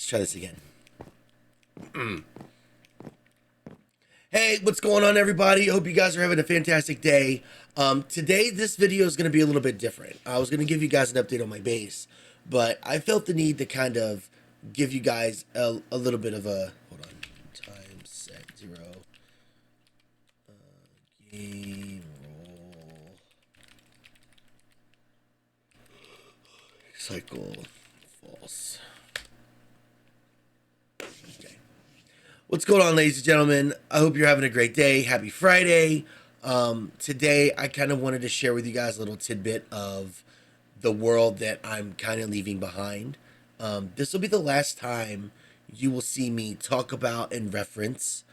try this again. Hey, what's going on, everybody? Hope you guys are having a fantastic day. Today, this video is going to be a little bit different. I was going to give you guys an update on my base, but I felt the need to kind of give you guys a little bit of a... Hold on. Time set 0. Game roll. Cycle false. Okay. What's going on, ladies and gentlemen? I hope you're having a great day. Happy Friday. Today, I kind of wanted to share with you guys a little tidbit of the world that I'm kind of leaving behind. This will be the last time you will see me talk about and reference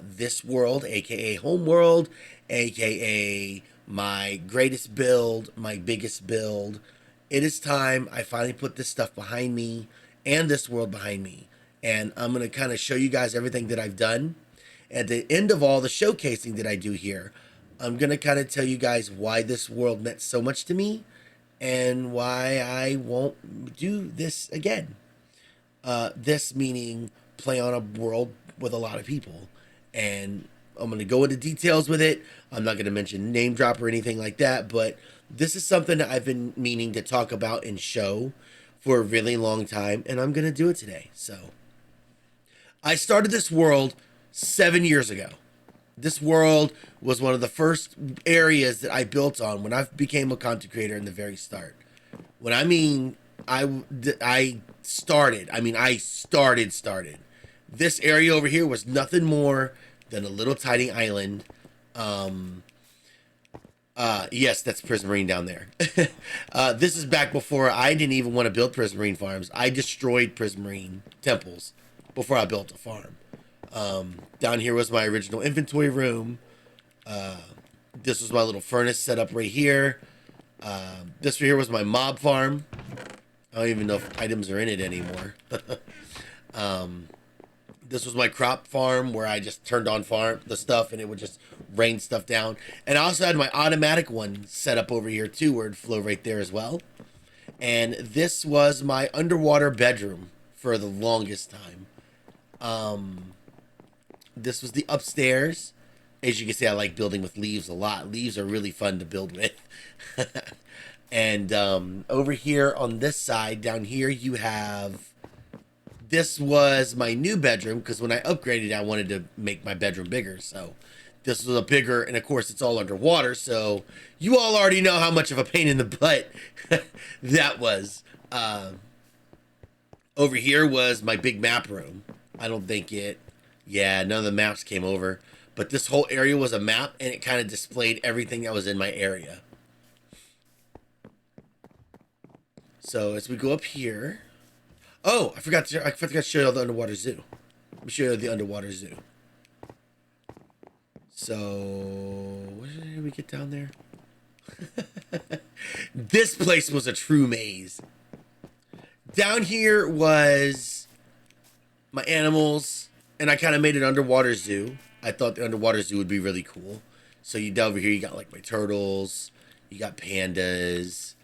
this world, aka Homeworld, aka my greatest build, my biggest build. It is time I finally put this stuff behind me and this world behind me. And I'm going to kind of show you guys everything that I've done. At the end of all the showcasing that I do here, I'm going to kind of tell you guys why this world meant so much to me and why I won't do this again. This meaning play on a world with a lot of people. And I'm going to go into details with it. I'm not going to mention name drop or anything like that, but this is something that I've been meaning to talk about and show for a really long time, and I'm going to do it today. So I started this world 7 years ago. This world was one of the first areas that I built on when I became a content creator in the very start. When I mean I started. This area over here was nothing more than a little tiny island. Yes, that's Prismarine down there. This is back before I didn't even want to build Prismarine farms. I destroyed Prismarine temples before I built a farm. Down here was my original inventory room. This was my little furnace set up right here. This right here was my mob farm. I don't even know if items are in it anymore. This was my crop farm where I just turned on the stuff and it would just rain stuff down. And I also had my automatic one set up over here too, where it'd flow right there as well. And this was my underwater bedroom for the longest time. This was the upstairs. As you can see, I like building with leaves a lot. Leaves are really fun to build with. And over here on this side, down here, you have... This was my new bedroom, because when I upgraded, I wanted to make my bedroom bigger. So this was a bigger, and of course, it's all underwater. So you all already know how much of a pain in the butt that was. Over here was my big map room. I don't think none of the maps came over. But this whole area was a map, and it kind of displayed everything that was in my area. So as we go up here... Oh, I forgot to show you the underwater zoo. Let me show you the underwater zoo. So, what did we get down there? This place was a true maze. Down here was my animals, and I kind of made an underwater zoo. I thought the underwater zoo would be really cool. So you down over here, you got like my turtles, you got pandas,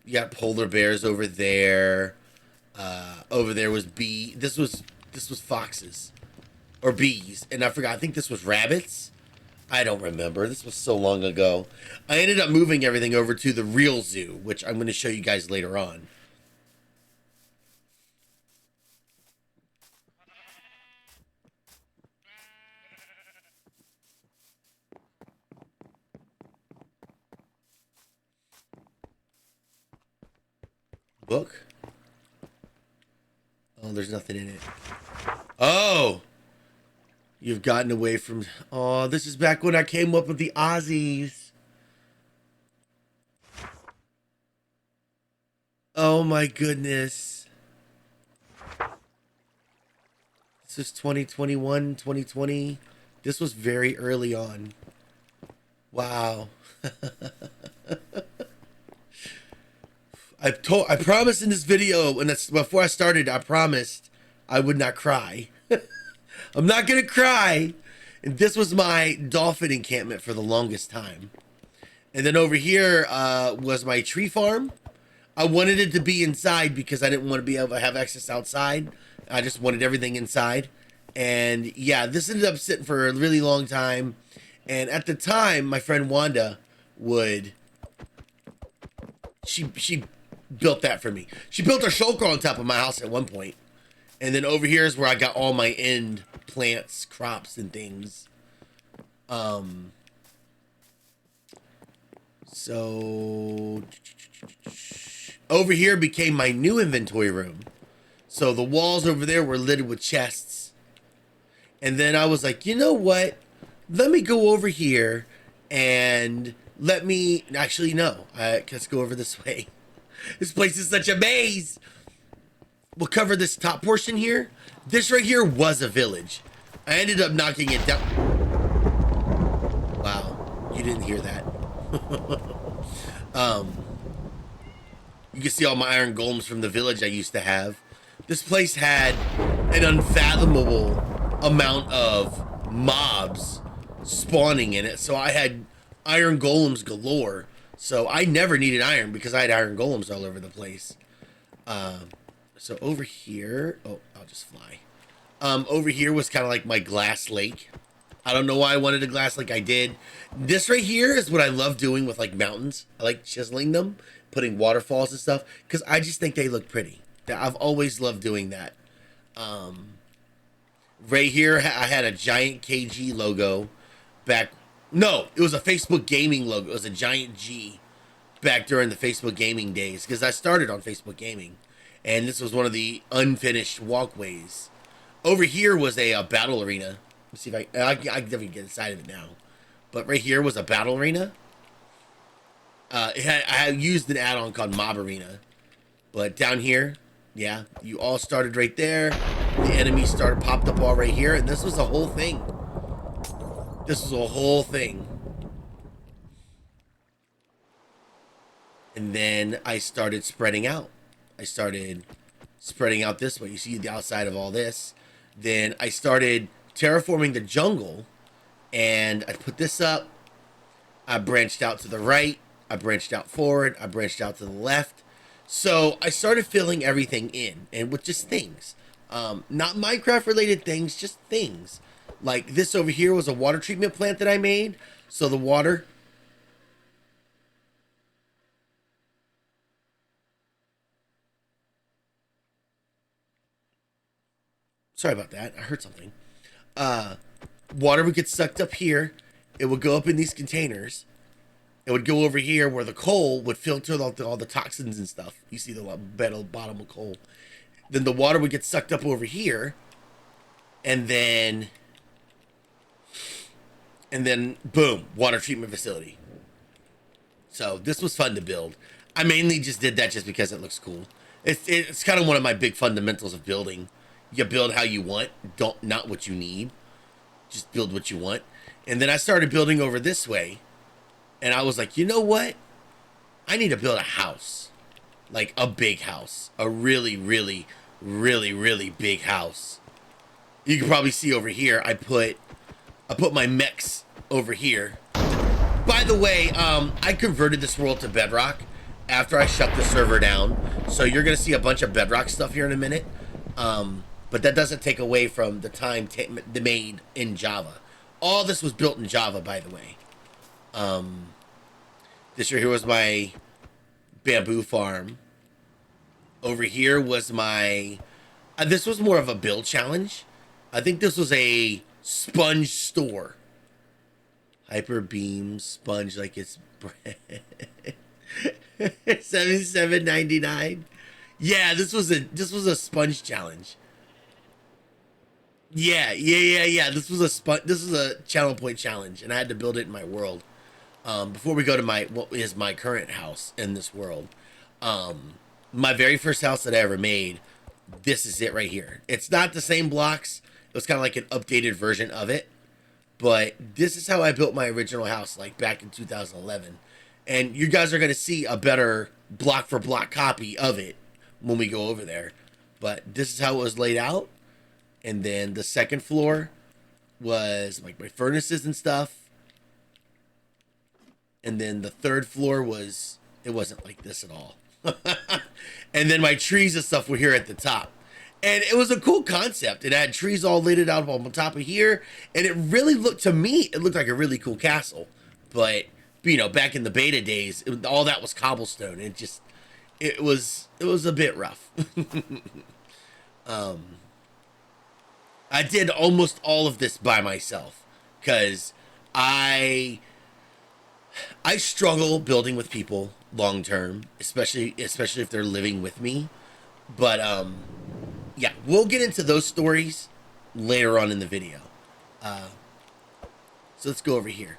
you got polar bears over there. Over there was this was foxes or bees, and I forgot. I think this was rabbits. I don't remember. This was so long ago. I ended up moving everything over to the real zoo, which I'm going to show you guys later on. Book. Oh, there's nothing in it. Oh! You've gotten away from... Oh, this is back when I came up with the Aussies. Oh my goodness. This is 2021, 2020. This was very early on. Wow. I promised in this video, and that's before I started, I promised I would not cry. I'm not gonna cry. And this was my dolphin encampment for the longest time. And then over here was my tree farm. I wanted it to be inside because I didn't want to be able to have access outside. I just wanted everything inside. And yeah, this ended up sitting for a really long time. And at the time, my friend Wanda would, she built that for me. She built a shulker on top of my house at one point. And then over here is where I got all my end plants, crops, and things. So over here became my new inventory room. So the walls over there were littered with chests. And then I was like, you know what? Let me go over here and let me, actually, no, let's go over this way. This place is such a maze. We'll cover this top portion here. This right here was a village. I ended up knocking it down. Wow, you didn't hear that. You can see all my iron golems from the village I used to have. This place had an unfathomable amount of mobs spawning in it, so I had iron golems galore. So I never needed iron because I had iron golems all over the place. So over here, oh, I'll just fly. Over here was kind of like my glass lake. I don't know why I wanted a glass lake. I did. This right here is what I love doing with like mountains. I like chiseling them, putting waterfalls and stuff, because I just think they look pretty. I've always loved doing that. Right here, I had a giant KG logo back. No, it was a Facebook gaming logo. It was a giant G back during the Facebook gaming days, because I started on Facebook gaming. And this was one of the unfinished walkways. Over here was a battle arena. Let's see if I can definitely get inside of it now. But right here was a battle arena. I used an add-on called Mob Arena. But down here, yeah, you all started right there. The enemies popped up all right here. And this was a whole thing. This was a whole thing. And then I started spreading out. I started spreading out this way. You see the outside of all this. Then I started terraforming the jungle, and I put this up. I branched out to the right. I branched out forward. I branched out to the left. So I started filling everything in, and with just things. Not Minecraft related things, just things. Like this over here was a water treatment plant that I made. So the water... Sorry about that. I heard something. Water would get sucked up here. It would go up in these containers. It would go over here where the coal would filter all the toxins and stuff. You see the bottom of coal. Then the water would get sucked up over here. And then boom, water treatment facility. So this was fun to build. I mainly just did that just because it looks cool. It's kind of one of my big fundamentals of building. You build how you want, not what you need. Just build what you want. And then I started building over this way. And I was like, you know what? I need to build a house. Like a big house. A really, really, really, really big house. You can probably see over here, I put my mechs over here. By the way, I converted this world to Bedrock after I shut the server down. So you're going to see a bunch of Bedrock stuff here in a minute. But that doesn't take away from the time made in Java. All this was built in Java, by the way. This right here was my bamboo farm. Over here was my... this was more of a build challenge. I think this was a sponge store. Hyper beam sponge like it's $77.99. Yeah, this was a sponge challenge. Yeah. This was a channel point challenge, and I had to build it in my world. Before we go to what is my current house in this world, my very first house that I ever made, this is it right here. It's not the same blocks. It was kind of like an updated version of it, but this is how I built my original house, like back in 2011. And you guys are going to see a better block for block copy of it when we go over there. But this is how it was laid out. And then the second floor was like my furnaces and stuff. And then the third floor it wasn't like this at all. And then my trees and stuff were here at the top. And it was a cool concept. It had trees all laid out on top of here. And it really looked, to me, it looked like a really cool castle. But, you know, back in the beta days, all that was cobblestone. It was a bit rough. I did almost all of this by myself. Because I struggle building with people long term, especially if they're living with me. But yeah, we'll get into those stories later on in the video. So let's go over here.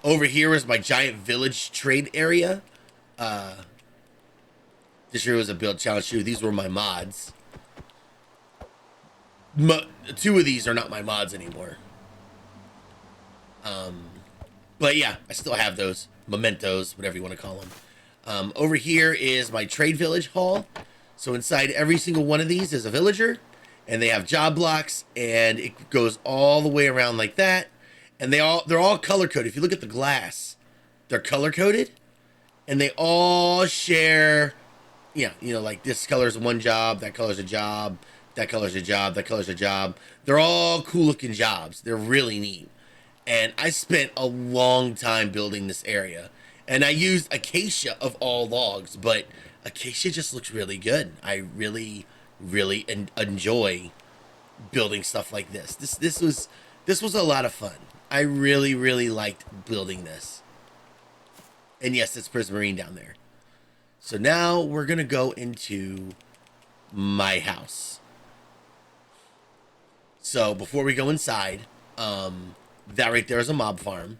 Over here is my giant village trade area. This year was a build challenge too. These were my mods. Two of these are not my mods anymore. But yeah, I still have those mementos, whatever you want to call them. Over here is my trade village hall. So inside every single one of these is a villager, and they have job blocks, and it goes all the way around like that. And they're all color coded. If you look at the glass, they're color coded, and they all share, yeah, you know, like this color's one job, that color's a job, that color's a job, that color's a job. They're all cool looking jobs. They're really neat. And I spent a long time building this area. And I used acacia of all logs, but acacia just looks really good. I really, really enjoy building stuff like this. This was a lot of fun. I really, really liked building this. And yes, it's Prismarine down there. So now we're going to go into my house. So before we go inside, that right there is a mob farm.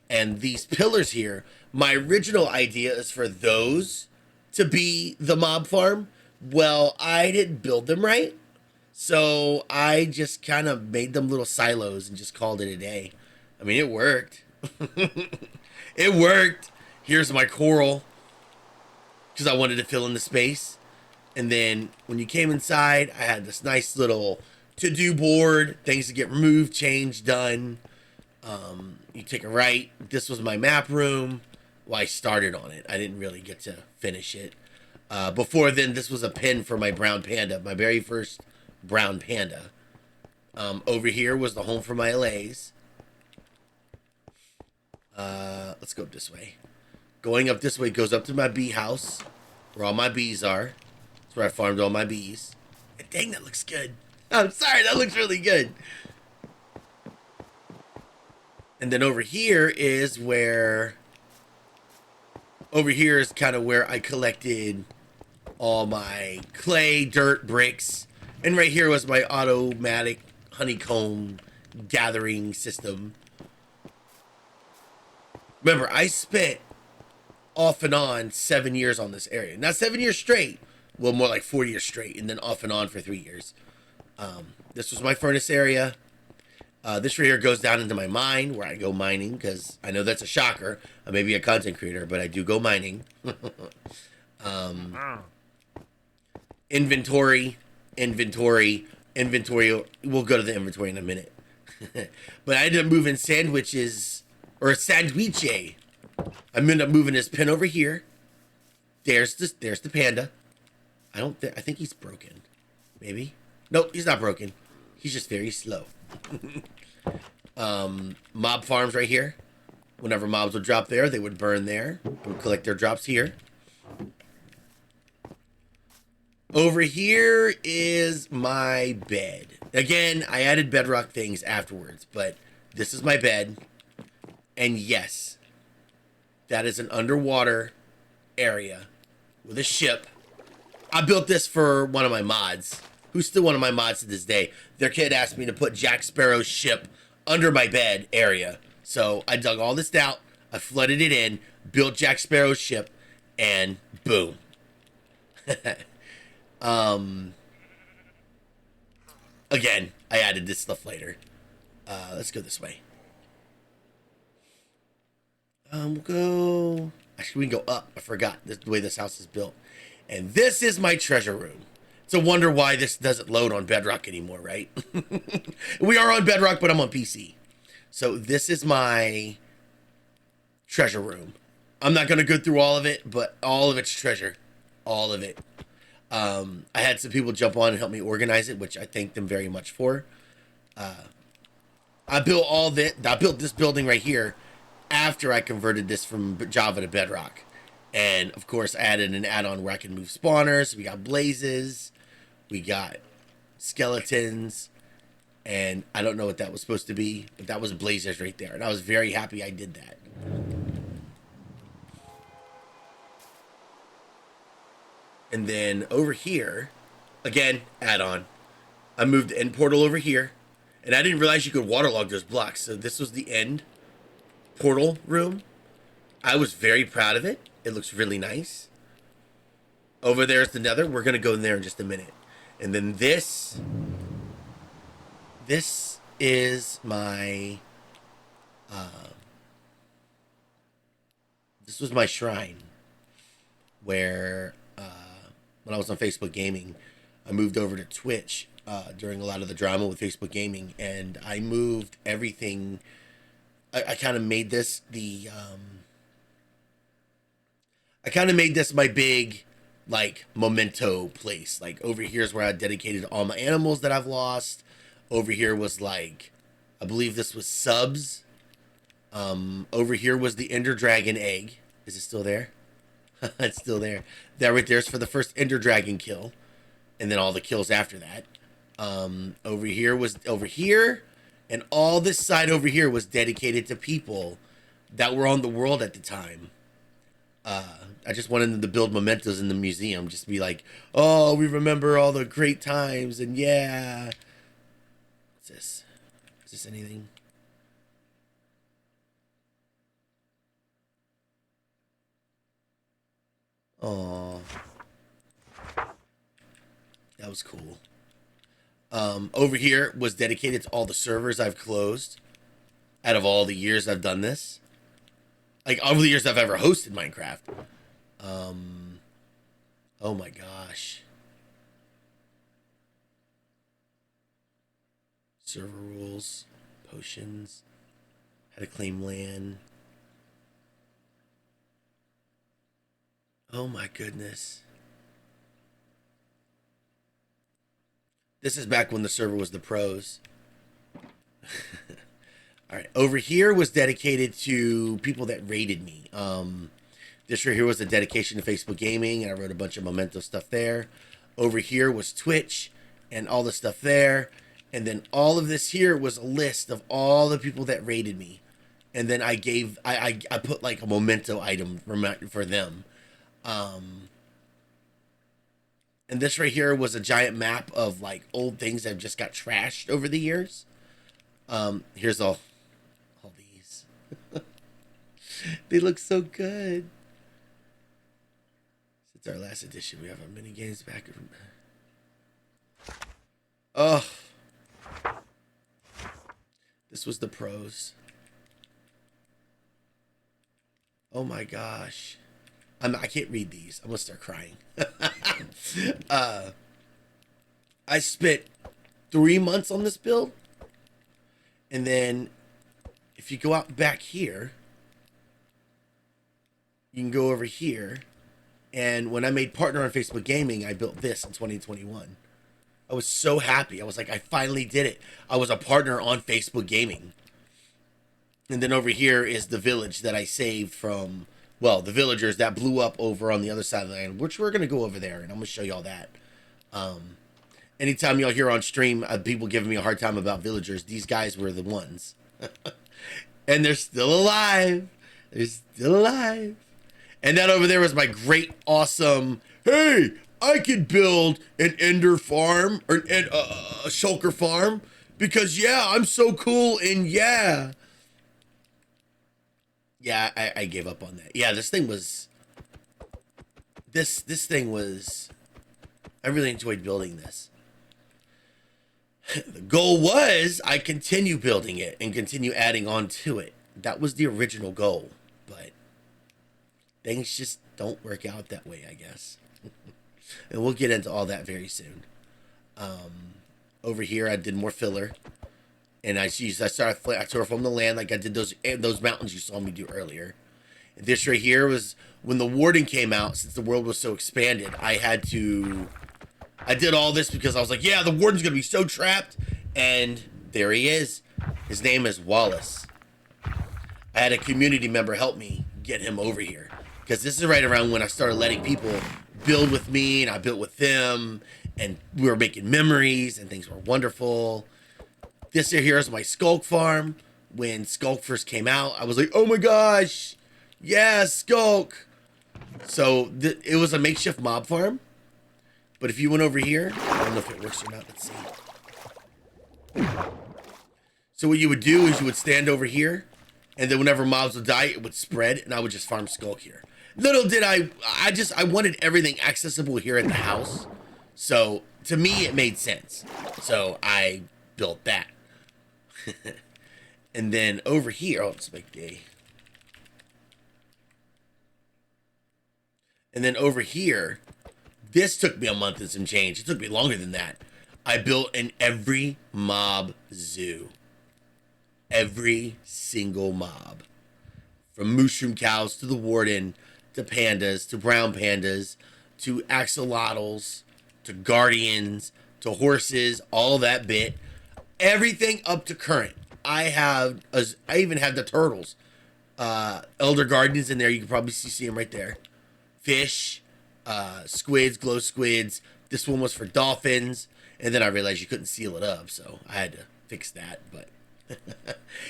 And these pillars here, my original idea is for those to be the mob farm. Well, I didn't build them right. So I just kind of made them little silos and just called it a day. I mean, it worked. It worked. Here's my coral, because I wanted to fill in the space. And then when you came inside, I had this nice little to-do board, things to get removed, changed, done. You take a right. This was my map room. Well, I started on it. I didn't really get to finish it. Before then, this was a pen for my brown panda, my very first brown panda. Over here was the home for my LAs. Let's go up this way. Going up this way goes up to my bee house, where all my bees are. That's where I farmed all my bees. And dang, that looks good. I'm sorry, that looks really good. And then over here is where... Over here is kind of where I collected all my clay, dirt, bricks. And right here was my automatic honeycomb gathering system. Remember, I spent off and on 7 years on this area. Not 7 years straight. Well, more like 4 years straight. And then off and on for 3 years. This was my furnace area. This right here goes down into my mine, where I go mining, because I know that's a shocker. I may be a content creator, but I do go mining. Inventory. We'll go to the inventory in a minute. But I ended up moving sandwiches, or 𝐥𝐤𝐤𝐤. I ended up moving his pen over here. There's the panda. I think he's broken. Maybe. Nope, he's not broken. He's just very slow. Mob farms right here. Whenever mobs would drop there, they would burn there. They would collect their drops here. Over here is my bed. Again, I added bedrock things afterwards, but this is my bed. And yes, that is an underwater area with a ship. I built this for one of my mods, who's still one of my mods to this day. Their kid asked me to put Jack Sparrow's ship under my bed area. So I dug all this out, I flooded it in, built Jack Sparrow's ship, and boom. Again, I added this stuff later. Let's go this way. We'll go... Actually, we can go up. I forgot the way this house is built. And this is my treasure room. It's a wonder why this doesn't load on Bedrock anymore, right? We are on Bedrock, but I'm on PC. So this is my treasure room. I'm not going to go through all of it, but all of it's treasure. all of it. I had some people jump on and help me organize it, which I thank them very much for. I built all that. I built this building right here after I converted this from Java to Bedrock. And of course, I added an add-on where I can move spawners. We got blazes, we got skeletons, and I don't know what that was supposed to be, but that was blazers right there. And I was very happy I did that. And then over here, again, add-on. I moved the end portal over here, and I didn't realize you could waterlog those blocks. So this was the end portal room. I was very proud of it. It looks really nice. Over there's the nether. We're going to go in there in just a minute. And then this is my, this was my shrine where, when I was on Facebook Gaming, I moved over to Twitch during a lot of the drama with Facebook Gaming, and I moved everything. I kind of made this the, I kind of made this my big, like, memento place. Like, over here is where I dedicated all my animals that I've lost. Over here was, like, I believe this was subs. Over here was the Ender Dragon egg. Is it still there? It's still there. That right there is for the first Ender Dragon kill. And then all the kills after that. Over here was over here. And all this side over here was dedicated to people that were on the world at the time. I just wanted them to build mementos in the museum. Just be like, oh, we remember all the great times. And yeah. What's this? Is this anything? Oh, that was cool. Over here was dedicated to all the servers I've closed out of all the years I've done this. Like, all the years I've ever hosted Minecraft. Oh my gosh. Server rules, potions, how to claim land. Oh my goodness. This is back when the server was the pros. All right, over here was dedicated to people that rated me. This right here was a dedication to Facebook Gaming, and I wrote a bunch of memento stuff there. Over here was Twitch and all the stuff there. And then all of this here was a list of all the people that rated me. And then I put like a memento item for them. And this right here was a giant map of like old things that just got trashed over the years. Here's all these. They look so good. Since our last edition, we have our mini games back. Oh, this was the pros. Oh my gosh. I can't read these. I'm gonna start crying. I spent 3 months on this build, and then if you go out back here, you can go over here, and when I made partner on Facebook Gaming, I built this in 2021. I was so happy. I was like, I finally did it. I was a partner on Facebook Gaming. And then over here is the village that I saved from, well, the villagers that blew up over on the other side of the land, which we're going to go over there, and I'm going to show y'all that. Anytime y'all hear on stream people giving me a hard time about villagers, these guys were the ones. And they're still alive. They're still alive. And that over there was my great, awesome, hey, I could build an ender farm, or a shulker farm, because, yeah, I'm so cool, and yeah. Yeah, I gave up on that. Yeah, this thing was, this thing was, I really enjoyed building this. The goal was I continue building it and continue adding on to it. That was the original goal, but things just don't work out that way, I guess. And we'll get into all that very soon. Over here, I did more filler. And I started terraforming the land like I did those mountains you saw me do earlier. And this right here was when the warden came out, since the world was so expanded, I did all this because I was like, yeah, the warden's gonna be so trapped. And there he is. His name is Wallace. I had a community member help me get him over here, because this is right around when I started letting people build with me, and I built with them, and we were making memories, and things were wonderful. This here is my Skulk farm. When Skulk first came out, I was like, oh my gosh, yes, Skulk. So it was a makeshift mob farm. But if you went over here, I don't know if it works or not, let's see. So what you would do is you would stand over here, and then whenever mobs would die, it would spread, and I would just farm Skulk here. Little did I wanted everything accessible here in the house. So to me, it made sense. So I built that. And then over here, let's make a. And then over here, this took me a month and some change. It took me longer than that. I built an every mob zoo. Every single mob. From mushroom cows to the warden, to pandas, to brown pandas, to axolotls, to guardians, to horses, all that bit. Everything up to current. I even have the turtles. Elder guardians in there. You can probably see them right there. Fish, squids, glow squids. This one was for dolphins. And then I realized you couldn't seal it up, so I had to fix that. But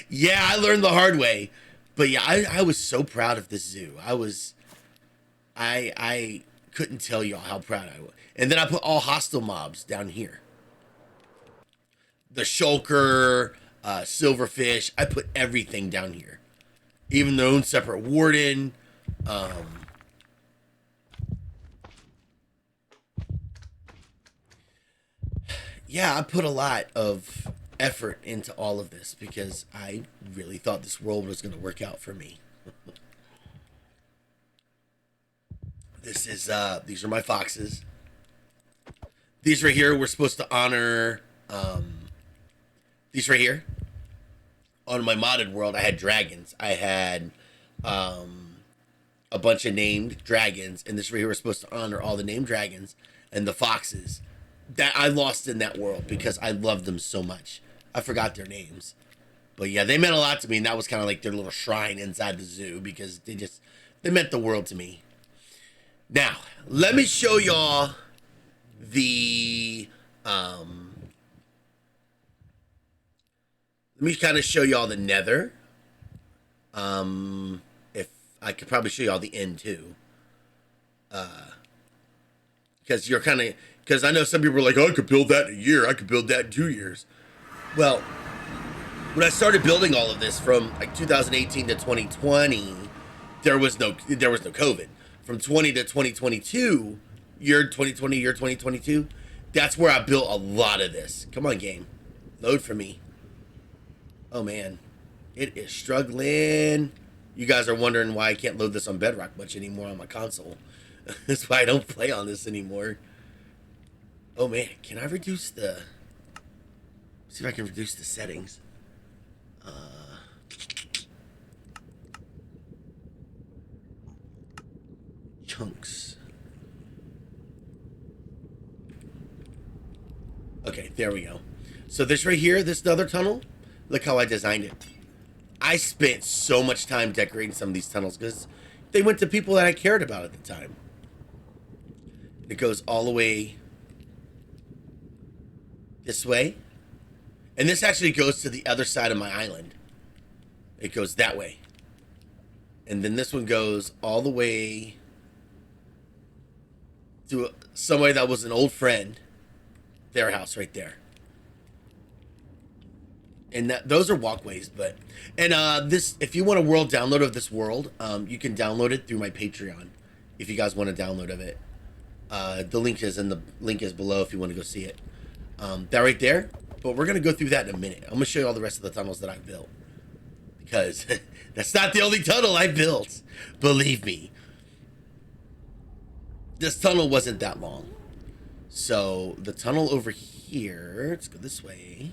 yeah, I learned the hard way. But yeah, I was so proud of this zoo. I couldn't tell y'all how proud I was. And then I put all hostile mobs down here. The shulker, silverfish. I put everything down here. Even their own separate warden. Yeah, I put a lot of effort into all of this because I really thought this world was going to work out for me. These are my foxes. These right here, we're supposed to honor, these right here. On my modded world, I had dragons. I had, a bunch of named dragons, and this right here was supposed to honor all the named dragons and the foxes that I lost in that world because I loved them so much. I forgot their names. But yeah, they meant a lot to me, and that was kind of like their little shrine inside the zoo because they meant the world to me. Now, let me show y'all the, let me kind of show y'all the nether. If I could probably show y'all the end too. Because I know some people are like, oh, I could build that in a year. I could build that in 2 years. Well, when I started building all of this from like 2018 to 2020, there was no COVID. From 20 to 2022, year 2022, that's where I built a lot of this. Come on, game. Load for me. Oh, man. It is struggling. You guys are wondering why I can't load this on Bedrock much anymore on my console. That's why I don't play on this anymore. Oh, man. Can I reduce the... See if I can reduce the settings. Chunks. Okay, there we go. So this right here, this other tunnel, look how I designed it. I spent so much time decorating some of these tunnels because they went to people that I cared about at the time. It goes all the way this way. And this actually goes to the other side of my island. It goes that way. And then this one goes all the way to somebody that was an old friend. Their house right there. And those are walkways, but... And this, if you want a world download of this world, you can download it through my Patreon. If you guys want a download of it. The link is below if you want to go see it. That right there. But we're going to go through that in a minute. I'm going to show you all the rest of the tunnels that I built. Because that's not the only tunnel I built. Believe me. This tunnel wasn't that long. So, the tunnel over here... Let's go this way.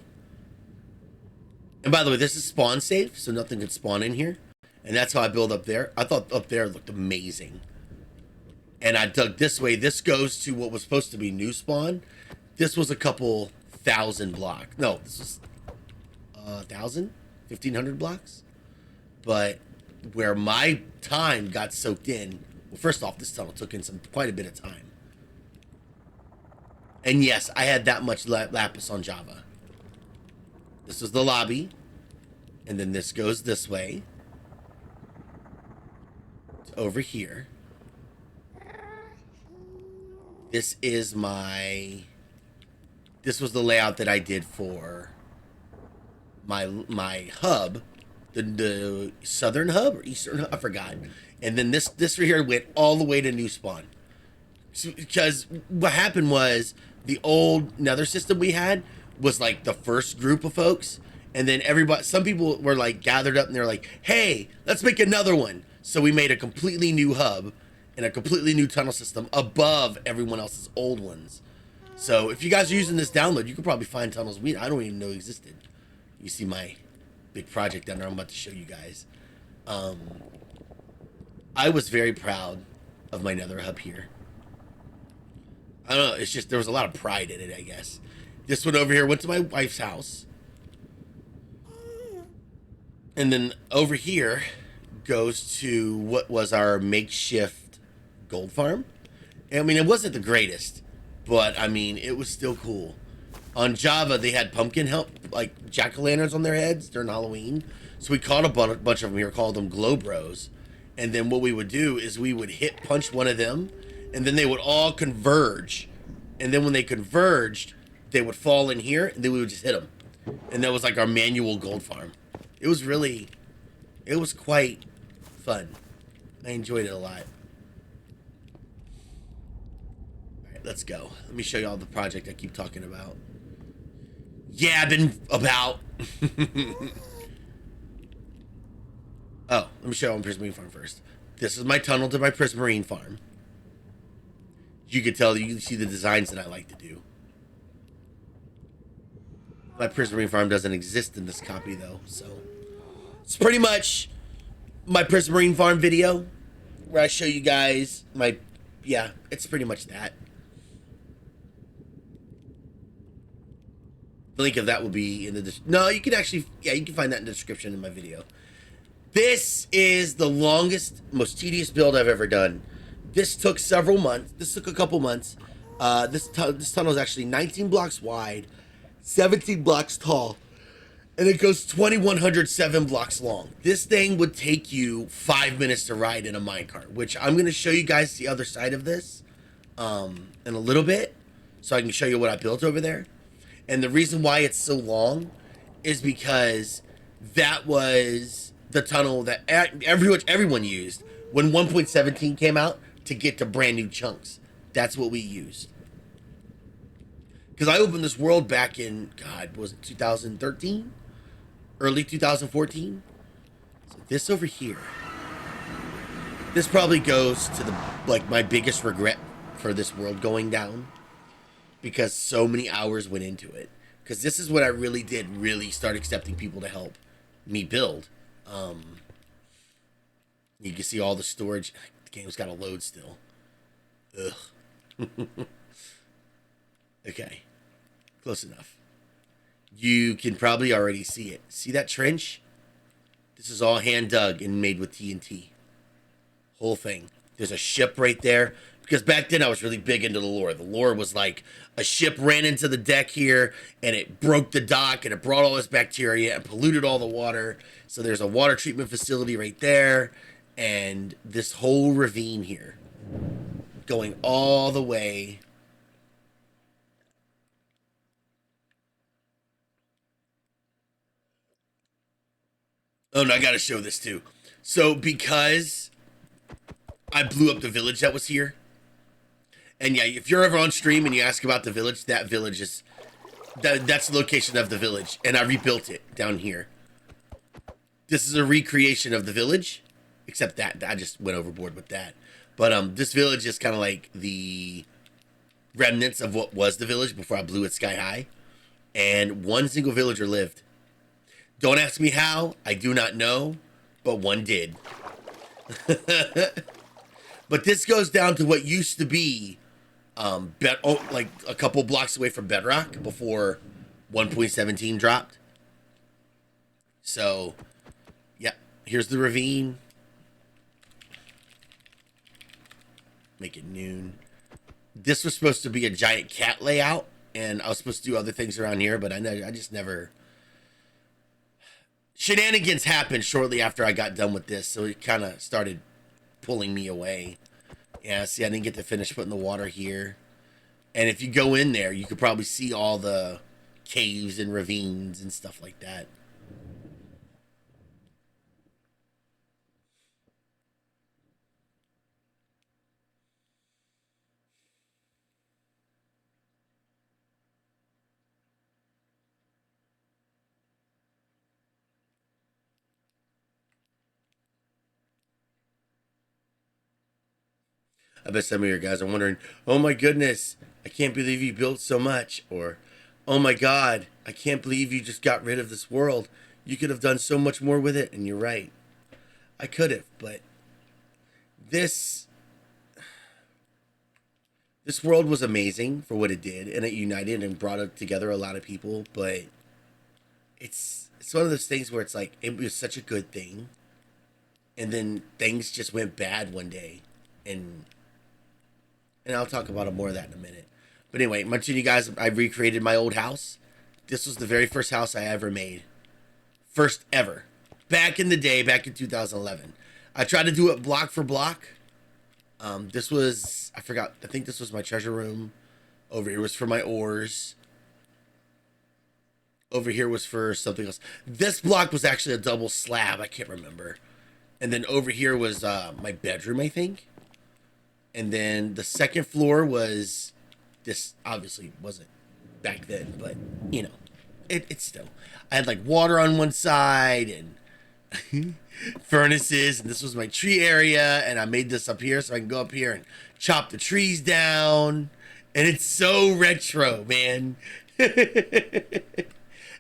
And by the way, this is spawn safe, so nothing could spawn in here. And that's how I build up there. I thought up there looked amazing. And I dug this way. This goes to what was supposed to be new spawn. This was a couple thousand blocks. No, this was 1,000, 1,500 blocks. But where my time got soaked in, well, first off, this tunnel took in quite a bit of time. And yes, I had that much lapis on Java. This was the lobby. And then this goes this way. It's over here. This is this was the layout that I did for my hub, the southern hub or eastern hub, I forgot. And then this right here went all the way to new spawn. Because what happened was the old nether system we had was like the first group of folks, and then some people were like gathered up and they're like, hey, let's make another one. So we made a completely new hub and a completely new tunnel system above everyone else's old ones. So if you guys are using this download, you can probably find tunnels I don't even know existed. You see my big project down there I'm about to show you guys. I was very proud of my nether hub here. I don't know, it's just there was a lot of pride in it, I guess. This one over here went to my wife's house. And then over here goes to what was our makeshift gold farm. I mean, it wasn't the greatest, but I mean, it was still cool. On Java, they had pumpkin like jack-o'-lanterns on their heads during Halloween. So we caught a bunch of them here, called them glow bros. And then what we would do is we would punch one of them, and then they would all converge. And then when they converged, they would fall in here, and then we would just hit them. And that was like our manual gold farm. It was quite fun. I enjoyed it a lot. All right, let's go. Let me show you all the project I keep talking about. Yeah, I've been about. Oh, let me show you on Prismarine Farm first. This is my tunnel to my Prismarine Farm. You can tell, you can see the designs that I like to do. My Prismarine Farm doesn't exist in this copy, though, so it's pretty much my Prismarine Farm video where I show you guys yeah, it's pretty much that. The link of that will be in the no, you can actually, yeah, you can find that in the description in my video. This is the longest, most tedious build I've ever done. This took several months. This took a couple months. This tunnel is actually 19 blocks wide, 17 blocks tall, and it goes 2,107 blocks long. This thing would take you 5 minutes to ride in a minecart, which I'm going to show you guys the other side of this in a little bit, so I can show you what I built over there. And the reason why it's so long is because that was the tunnel that everyone used when 1.17 came out to get to brand new chunks. That's what we used. Because I opened this world back in, God, was it 2013? Early 2014? So this over here. This probably goes to my biggest regret for this world going down. Because so many hours went into it. Because this is what I really did, start accepting people to help me build. You can see all the storage. The game's got to load still. Ugh. Okay. Close enough. You can probably already see it. See that trench? This is all hand dug and made with TNT. Whole thing. There's a ship right there. Because back then I was really big into the lore. The lore was like a ship ran into the deck here and it broke the dock and it brought all this bacteria and polluted all the water. So there's a water treatment facility right there and this whole ravine here going all the way. Oh, and I got to show this too. So because I blew up the village that was here, and yeah, if you're ever on stream and you ask about the village, that village is, that's the location of the village. And I rebuilt it down here. This is a recreation of the village, except that I just went overboard with that. But this village is kind of like the remnants of what was the village before I blew it sky high. And one single villager lived. Don't ask me how. I do not know. but one did. But this goes down to what used to be like a couple blocks away from Bedrock before 1.17 dropped. So, yeah, here's the ravine. Make it noon. This was supposed to be a giant cat layout, and I was supposed to do other things around here, but I just never. Shenanigans happened shortly after I got done with this, so it kind of started pulling me away. Yeah, see, I didn't get to finish putting the water here. And if you go in there, you could probably see all the caves and ravines and stuff like that. I bet some of your guys are wondering, oh my goodness, I can't believe you built so much. Or, oh my God, I can't believe you just got rid of this world. You could have done so much more with it. And you're right. I could have, but this world was amazing for what it did, and it united and brought together a lot of people, but it's one of those things where it's like it was such a good thing, and then things just went bad one day, and I'll talk about more of that in a minute. But anyway, mentioning you guys, I recreated my old house. This was the very first house I ever made. First ever. Back in the day, back in 2011. I tried to do it block for block. This was, I forgot, I think this was my treasure room. Over here was for my ores. Over here was for something else. This block was actually a double slab, I can't remember. And then over here was my bedroom, I think. And then the second floor was, this obviously wasn't back then, but you know, it's still. I had like water on one side and furnaces, and this was my tree area, and I made this up here so I can go up here and chop the trees down. And it's so retro, man.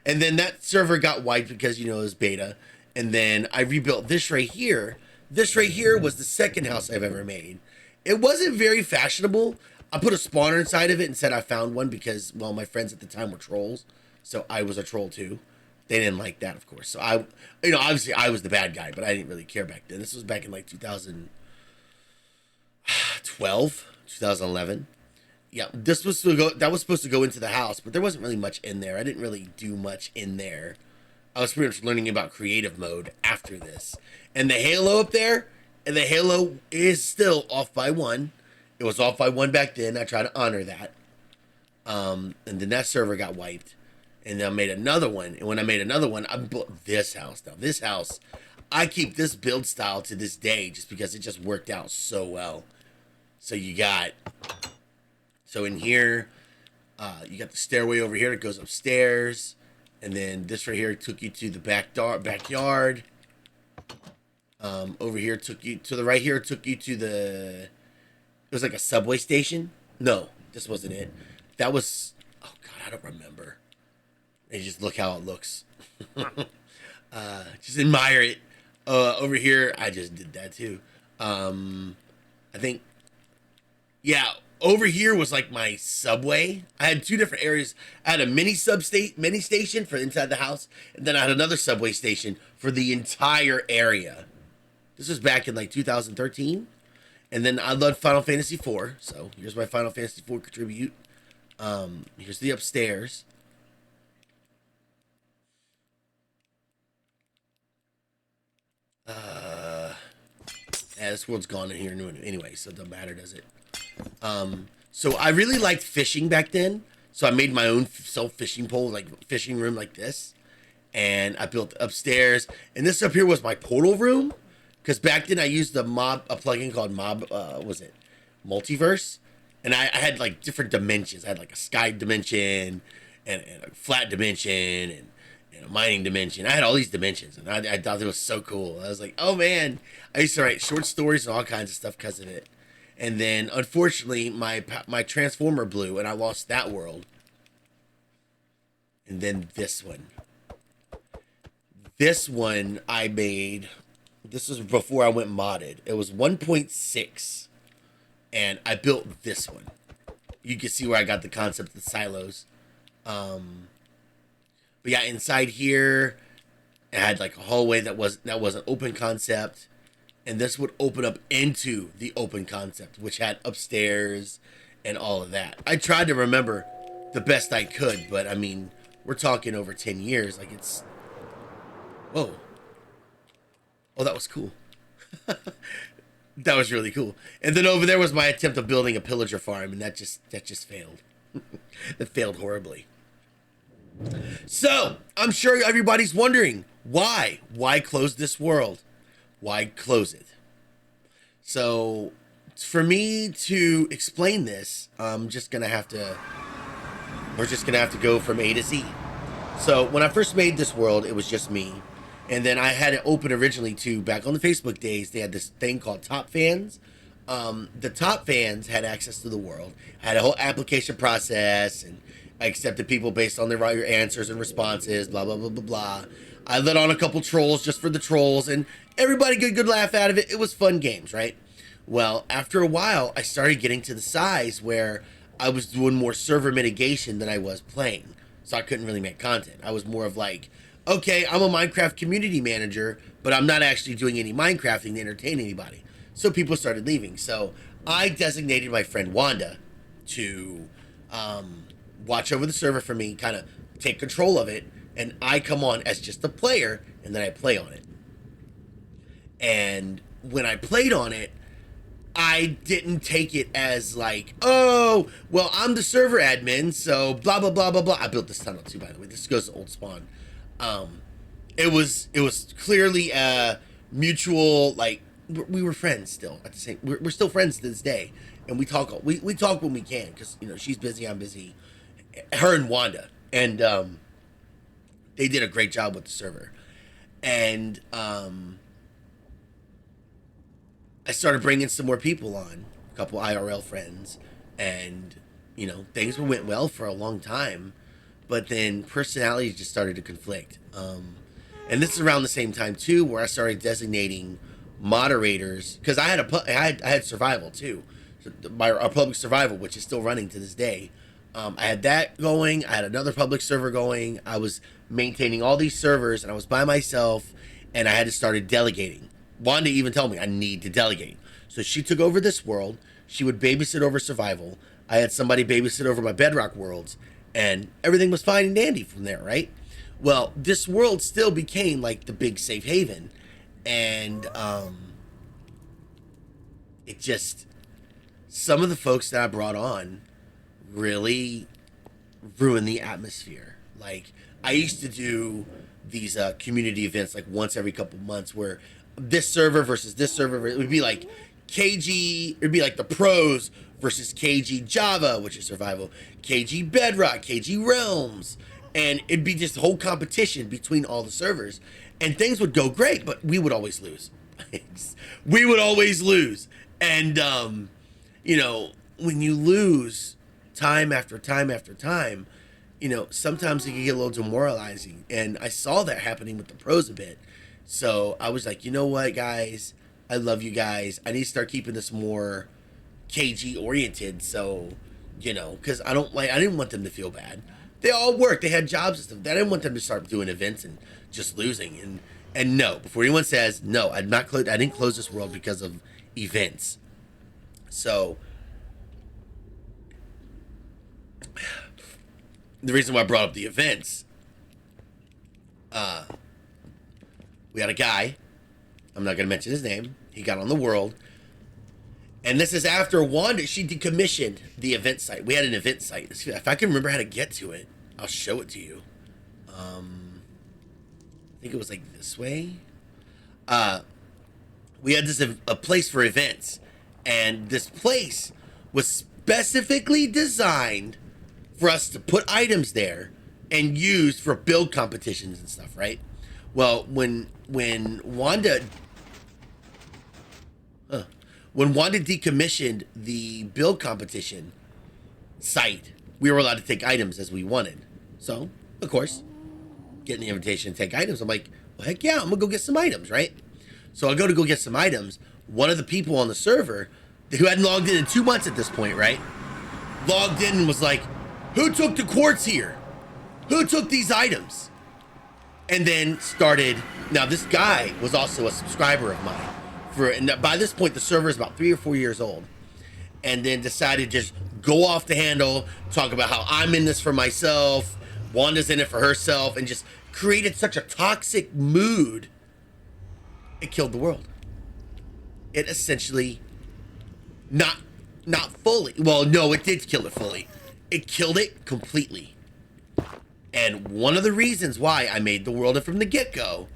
And then that server got wiped because, you know, it was beta. And then I rebuilt this right here. This right here was the second house I've ever made. It wasn't very fashionable. I put a spawner inside of it and said I found one because, well, my friends at the time were trolls. So I was a troll too. They didn't like that, of course. So I, you know, obviously I was the bad guy, but I didn't really care back then. This was back in like 2012, 2011. Yeah, this was that was supposed to go into the house, but there wasn't really much in there. I didn't really do much in there. I was pretty much learning about creative mode after this. And the halo up there, and the halo is still off by one. It was off by one back then. I try to honor that. And then that server got wiped. And then I made another one. And when I made another one, I built this house. Now, this house, I keep this build style to this day just because it just worked out so well. So you got... So in here, you got the stairway over here that goes upstairs. And then this right here took you to the backyard. Over here took you to the right here, took you to the... It was like a subway station. No, this wasn't it. That was... Oh, God, I don't remember. And just look how it looks. Just admire it. Over here, I just did that too. I think... Yeah, over here was like my subway. I had two different areas. I had a mini station for inside the house, and then I had another subway station for the entire area. This was back in like 2013. And then I loved Final Fantasy IV. So here's my Final Fantasy IV tribute. Here's the upstairs. Yeah, this world's gone in here anyway, so it doesn't matter, does it? So I really liked fishing back then. So I made my own self-fishing pole, like fishing room like this. And I built upstairs. And this up here was my portal room. Because back then I used a plugin called Multiverse. And I had like different dimensions. I had like a sky dimension and a flat dimension and a mining dimension. I had all these dimensions, and I thought it was so cool. I was like, oh man, I used to write short stories and all kinds of stuff because of it. And then, unfortunately, my transformer blew, and I lost that world. And then this one. This one I made This was before I went modded. It was 1.6, and I built this one. You can see where I got the concept of the silos. But yeah, inside here, it had like a hallway that was an open concept, and this would open up into the open concept, which had upstairs and all of that. I tried to remember the best I could, but I mean, we're talking over 10 years. Like it's, whoa, oh, that was cool. That was really cool. And then over there was my attempt of building a pillager farm, and that just failed. That failed horribly. So I'm sure everybody's wondering why close this world? Why close it? So for me to explain this, we're just gonna have to go from A to Z. So when I first made this world, it was just me. And then I had it open originally too, back on the Facebook days. They had this thing called Top Fans. The Top Fans had access to the world, had a whole application process, and I accepted people based on their answers and responses, blah, blah, blah, blah, blah. I let on a couple trolls just for the trolls, and everybody got a good laugh out of it. It was fun games, right? Well, after a while, I started getting to the size where I was doing more server mitigation than I was playing. So I couldn't really make content. I was more of like, okay, I'm a Minecraft community manager, but I'm not actually doing any Minecrafting to entertain anybody. So people started leaving. So I designated my friend Wanda to watch over the server for me, kind of take control of it, and I come on as just a player, and then I play on it. And when I played on it, I didn't take it as like, oh, well, I'm the server admin, so blah, blah, blah, blah, blah. I built this tunnel too, by the way. This goes to Old Spawn. It was clearly a mutual, like, we were friends still at the same, we're still friends to this day. And we talk when we can, because, you know, she's busy, I'm busy. Her and Wanda. And they did a great job with the server. And I started bringing some more people on, a couple IRL friends, and, you know, things went well for a long time, but then personalities just started to conflict. And this is around the same time too, where I started designating moderators, because I had survival too, our public survival, which is still running to this day. I had that going. I had another public server going. I was maintaining all these servers, and I was by myself, and I had to start delegating. Wanda even told me I need to delegate. So she took over this world. She would babysit over survival. I had somebody babysit over my Bedrock worlds, and everything was fine and dandy from there, right? Well, this world still became like the big safe haven, and it just, some of the folks that I brought on really ruined the atmosphere. Like, I used to do these community events like once every couple months, where this server versus this server, it would be like it'd be like the pros versus 𝐥𝐢𝐤𝐿, which is survival, 𝐥𝐢 Bedrock, 𝐥𝐢 Realms, and it'd be just a whole competition between all the servers, and things would go great, but we would always lose. We would always lose. And you know, when you lose time after time after time, you know, sometimes it can get a little demoralizing, and I saw that happening with the pros a bit. So I was like, you know what, guys, I love you guys. I need to start keeping this more KG oriented. So, you know, because I didn't want them to feel bad. They all worked. They had jobs and stuff. I didn't want them to start doing events and just losing. And no, before anyone says, no, I didn't close this world because of events. So the reason why I brought up the events, we had a guy, I'm not going to mention his name, he got on the world, and this is after Wanda, she decommissioned the event site. We had an event site. If I can remember how to get to it, I'll show it to you. I think it was like this way. We had a place for events, and this place was specifically designed for us to put items there and use for build competitions and stuff, right? Well, when Wanda decommissioned the build competition site, we were allowed to take items as we wanted. So, of course, getting the invitation to take items, I'm like, well, heck yeah, I'm gonna go get some items, right? So I go to go get some items. One of the people on the server, who hadn't logged in 2 months at this point, right? Logged in and was like, who took the quartz here? Who took these items? And then started, now this guy was also a subscriber of mine. And by this point, the server is about 3 or 4 years old. And then decided to just go off the handle, talk about how I'm in this for myself, Wanda's in it for herself, and just created such a toxic mood. It killed the world. It essentially, not fully, well, no, it did kill it fully. It killed it completely. And one of the reasons why I made the world from the get-go,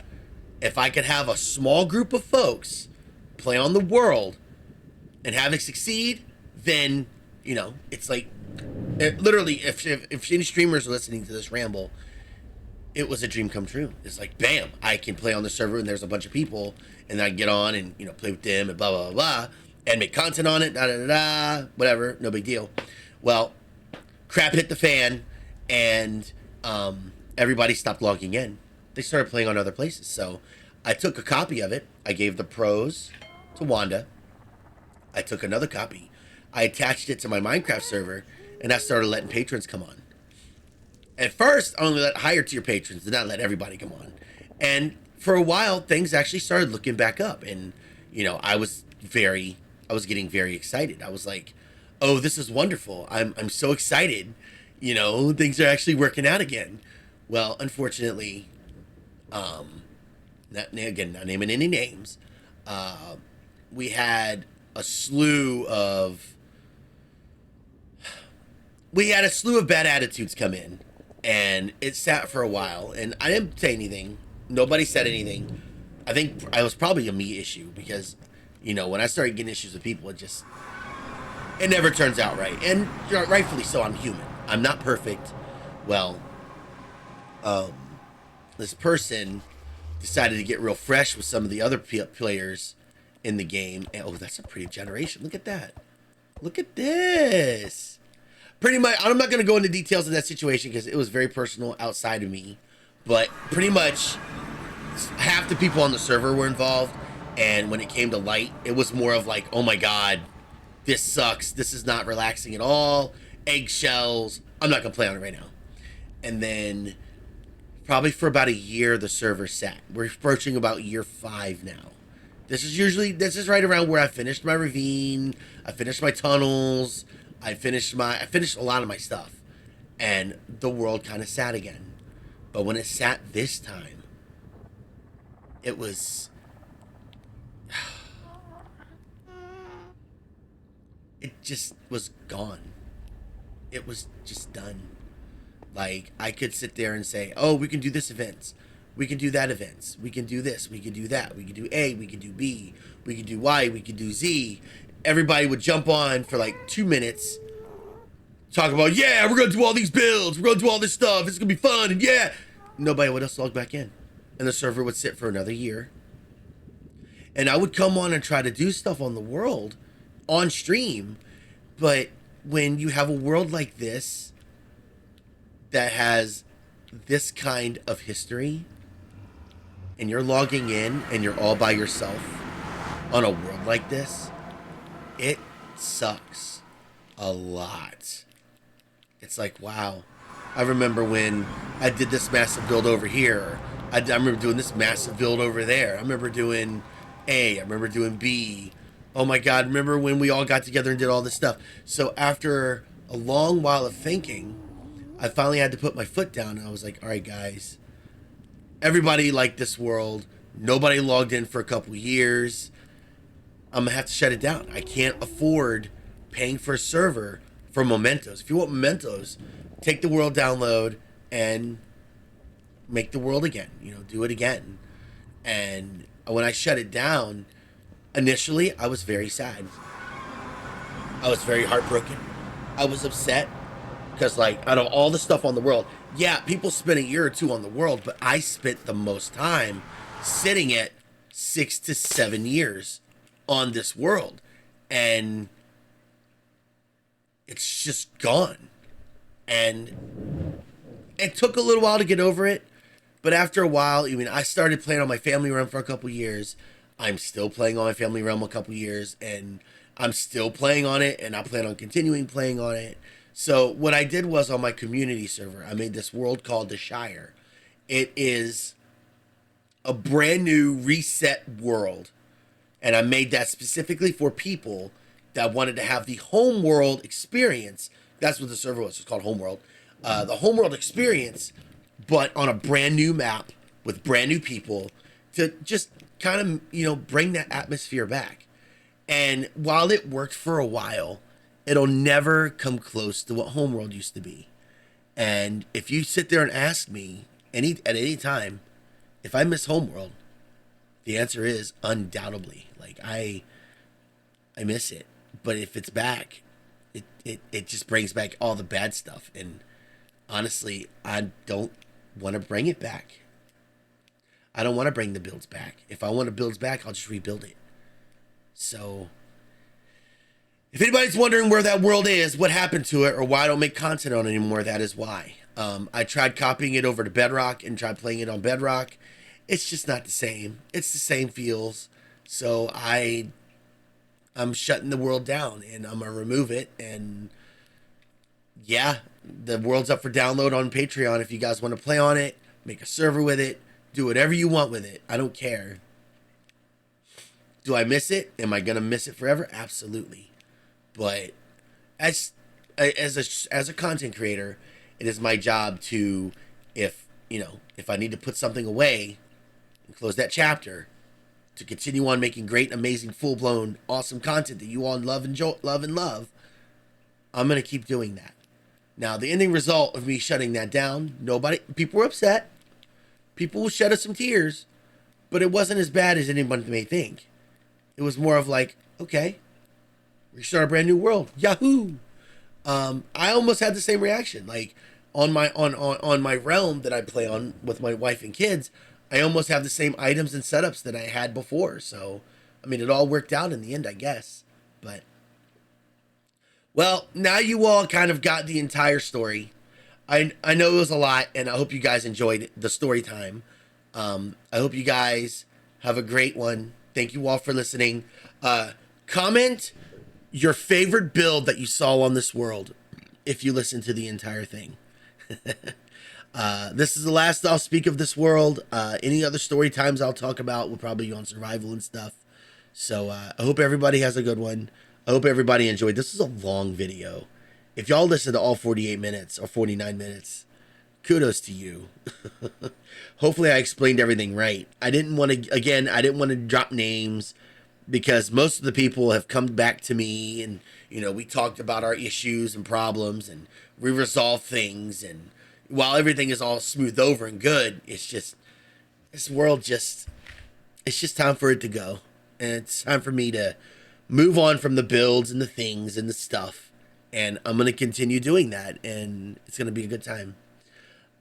if I could have a small group of folks play on the world and have it succeed, then, you know, it's like, literally, if any streamers are listening to this ramble, it was a dream come true. It's like, bam, I can play on the server and there's a bunch of people, and I can get on and, you know, play with them and blah, blah, blah, blah, and make content on it, da, da, da, da, whatever, no big deal. Well, crap hit the fan, and everybody stopped logging in. They started playing on other places. So I took a copy of it. I gave the pros to Wanda. I took another copy. I attached it to my Minecraft server, and I started letting patrons come on. At first, I only let higher tier patrons, did not let everybody come on. And for a while, things actually started looking back up. And, you know, I was getting very excited. I was like, oh, this is wonderful. I'm so excited. You know, things are actually working out again. Well, unfortunately, not naming any names, we had a slew of bad attitudes come in, and it sat for a while, and I didn't say anything. Nobody said anything. I think it was probably a me issue, because, you know, when I started getting issues with people, it never turns out right. And rightfully so, I'm human. I'm not perfect. Well, this person decided to get real fresh with some of the other players in the game. And, oh, that's a pretty generation. Look at that. Look at this. Pretty much, I'm not going to go into details of that situation because it was very personal outside of me. But pretty much half the people on the server were involved. And when it came to light, it was more of like, oh my God, this sucks. This is not relaxing at all. Eggshells. I'm not going to play on it right now. And then probably for about a year, the server sat. We're approaching about year 5 now. This is right around where I finished my ravine. I finished my tunnels. I finished a lot of my stuff. And the world kind of sat again. But when it sat this time, it was... it just was gone. It was just done. Like, I could sit there and say, oh, we can do this events. We can do that events. We can do this. We can do that. We can do A. We can do B. We can do Y. We can do Z. Everybody would jump on for like 2 minutes. Talk about, yeah, we're going to do all these builds. We're going to do all this stuff. It's going to be fun. And yeah. Nobody would else log back in. And the server would sit for another year. And I would come on and try to do stuff on the world on stream. But when you have a world like this that has this kind of history, and you're logging in and you're all by yourself on a world like this, it sucks a lot. It's like, wow. I remember when I did this massive build over here. I remember doing this massive build over there. I remember doing A. I remember doing B. Oh my God, remember when we all got together and did all this stuff? So after a long while of thinking, I finally had to put my foot down, and I was like, all right, guys, everybody liked this world. Nobody logged in for a couple years. I'm gonna have to shut it down. I can't afford paying for a server for mementos. If you want mementos, take the world download and make the world again, you know, do it again. And when I shut it down, initially, I was very sad. I was very heartbroken. I was upset because, like, out of all the stuff on the world, yeah, people spend a year or two on the world, but I spent the most time sitting at 6 to 7 years on this world. And it's just gone. And it took a little while to get over it. But after a while, I mean, I started playing on my family run for a couple years. I'm still playing on my Family Realm a couple years, and I'm still playing on it, and I plan on continuing playing on it. So what I did was on my community server, I made this world called the Shire. It is a brand new reset world, and I made that specifically for people that wanted to have the Homeworld experience. That's what the server was. It's called Homeworld. The Homeworld experience, but on a brand new map with brand new people to just kind of, bring that atmosphere back. And while it worked for a while, it'll never come close to what Homeworld used to be. And if you sit there and ask me at any time if I miss Homeworld, the answer is undoubtedly. Like I miss it. But if it's back, it just brings back all the bad stuff. And honestly, I don't want to bring it back. I don't want to bring the builds back. If I want to builds back, I'll just rebuild it. So if anybody's wondering where that world is, what happened to it, or why I don't make content on it anymore, that is why. I tried copying it over to Bedrock and tried playing it on Bedrock. It's just not the same. It's the same feels. So I'm shutting the world down, and I'm going to remove it. And yeah, the world's up for download on Patreon if you guys want to play on it, make a server with it, do whatever you want with it. I don't care. Do I miss it? Am I going to miss it forever? Absolutely. But as a content creator, it is my job to, if I need to put something away and close that chapter, to continue on making great, amazing, full-blown, awesome content that you all love and love, I'm going to keep doing that. Now, the ending result of me shutting that down, people were upset. People shed some tears, but it wasn't as bad as anyone may think. It was more of like, okay, we start a brand new world. Yahoo! I almost had the same reaction. Like on my realm that I play on with my wife and kids, I almost have the same items and setups that I had before. So, I mean, it all worked out in the end, I guess. But, well, now you all kind of got the entire story. I know it was a lot, and I hope you guys enjoyed the story time. I hope you guys have a great one. Thank you all for listening. Comment your favorite build that you saw on this world if you listen to the entire thing. This is the last I'll speak of this world. Any other story times I'll talk about will probably be on survival and stuff. So I hope everybody has a good one. I hope everybody enjoyed. This is a long video. If y'all listen to all 48 minutes or 49 minutes, kudos to you. Hopefully I explained everything right. I didn't want to drop names because most of the people have come back to me and, we talked about our issues and problems and we resolved things. And while everything is all smoothed over and good, it's just, this world it's just time for it to go. And it's time for me to move on from the builds and the things and the stuff. And I'm going to continue doing that. And it's going to be a good time.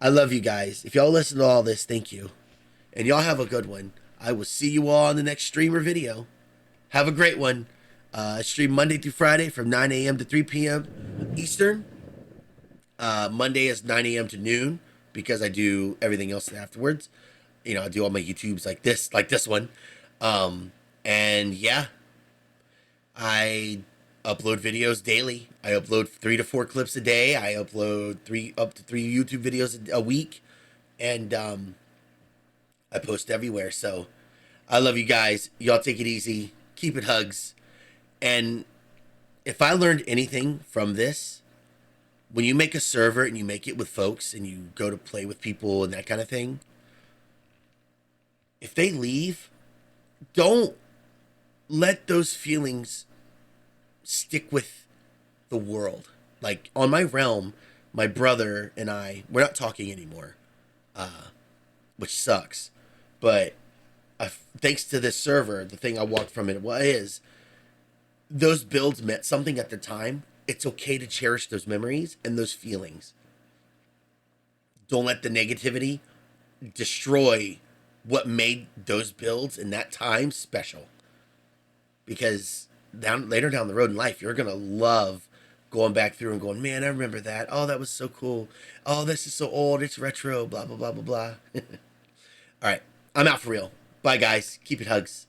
I love you guys. If y'all listen to all this, thank you. And y'all have a good one. I will see you all on the next stream or video. Have a great one. Stream Monday through Friday from 9 a.m. to 3 p.m. Eastern. Monday is 9 a.m. to noon because I do everything else afterwards. I do all my YouTubes like this one. And yeah, I upload videos daily. I upload 3 to 4 clips a day. I upload up to 3 YouTube videos a week. And I post everywhere. So I love you guys. Y'all take it easy. Keep it hugs. And if I learned anything from this, when you make a server and you make it with folks and you go to play with people and that kind of thing, if they leave, don't let those feelings stick with the world. Like on my realm, my brother and we're not talking anymore, which sucks. But thanks to this server, the thing I walked from it is those builds meant something at the time. It's okay to cherish those memories and those feelings. Don't let the negativity destroy what made those builds in that time special. Because later down the road in life, you're going to love going back through and going, man, I remember that. Oh, that was so cool. Oh, this is so old. It's retro, blah, blah, blah, blah, blah. All right. I'm out for real. Bye, guys. Keep it hugs.